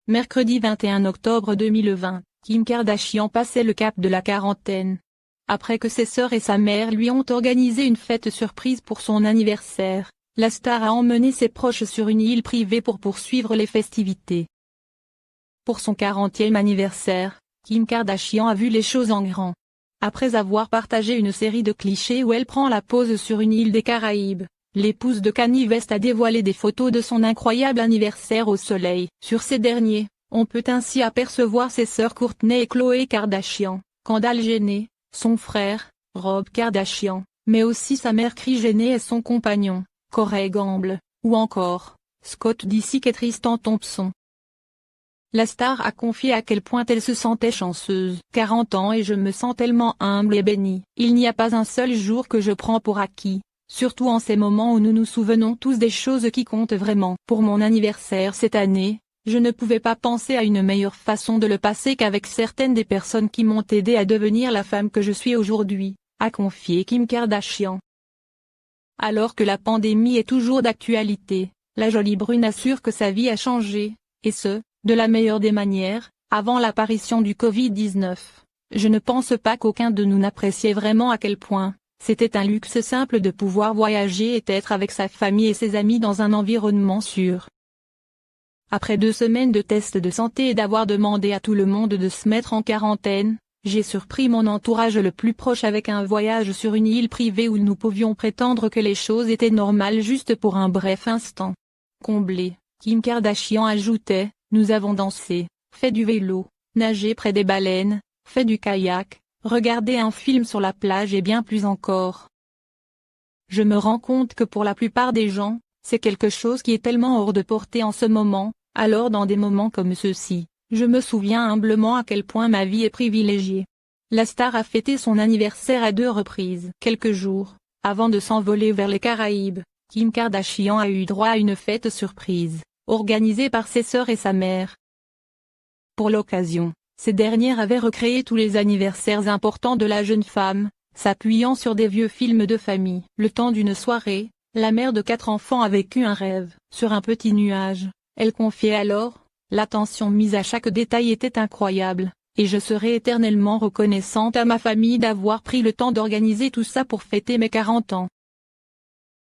Mercredi 21 octobre 2020, Kim Kardashian passait le cap de la quarantaine. Après que ses sœurs et sa mère lui ont organisé une fête surprise pour son anniversaire, la star a emmené ses proches sur une île privée pour poursuivre les festivités. Pour son 40e anniversaire, Kim Kardashian a vu les choses en grand. Après avoir partagé une série de clichés où elle prend la pose sur une île des Caraïbes, l'épouse de Kanye West a dévoilé des photos de son incroyable anniversaire au soleil. Sur ces derniers, on peut ainsi apercevoir ses sœurs Kourtney et Khloé Kardashian, Kendall Jenner, son frère, Rob Kardashian, mais aussi sa mère Kris Jenner et son compagnon, Corey Gamble, ou encore, Scott Disick et Tristan Thompson. La star a confié à quel point elle se sentait chanceuse. 40 ans et je me sens tellement humble et bénie. Il n'y a pas un seul jour que je prends pour acquis. Surtout en ces moments où nous nous souvenons tous des choses qui comptent vraiment. Pour mon anniversaire cette année, je ne pouvais pas penser à une meilleure façon de le passer qu'avec certaines des personnes qui m'ont aidé à devenir la femme que je suis aujourd'hui, a confié Kim Kardashian. Alors que la pandémie est toujours d'actualité, la jolie brune assure que sa vie a changé, et ce, de la meilleure des manières, avant l'apparition du Covid-19. Je ne pense pas qu'aucun de nous n'appréciait vraiment à quel point c'était un luxe simple de pouvoir voyager et être avec sa famille et ses amis dans un environnement sûr. Après 2 semaines de tests de santé et d'avoir demandé à tout le monde de se mettre en quarantaine, j'ai surpris mon entourage le plus proche avec un voyage sur une île privée où nous pouvions prétendre que les choses étaient normales juste pour un bref instant. Comblé, Kim Kardashian ajoutait, nous avons dansé, fait du vélo, nagé près des baleines, fait du kayak, regardé un film sur la plage et bien plus encore. Je me rends compte que pour la plupart des gens, c'est quelque chose qui est tellement hors de portée en ce moment, alors dans des moments comme ceux-ci, je me souviens humblement à quel point ma vie est privilégiée. La star a fêté son anniversaire à 2 reprises. Quelques jours, avant de s'envoler vers les Caraïbes, Kim Kardashian a eu droit à une fête surprise, organisée par ses sœurs et sa mère. Pour l'occasion, ces dernières avaient recréé tous les anniversaires importants de la jeune femme, s'appuyant sur des vieux films de famille. Le temps d'une soirée, la mère de 4 enfants a vécu un rêve. Sur un petit nuage, elle confiait alors, l'attention mise à chaque détail était incroyable, et je serai éternellement reconnaissante à ma famille d'avoir pris le temps d'organiser tout ça pour fêter mes 40 ans.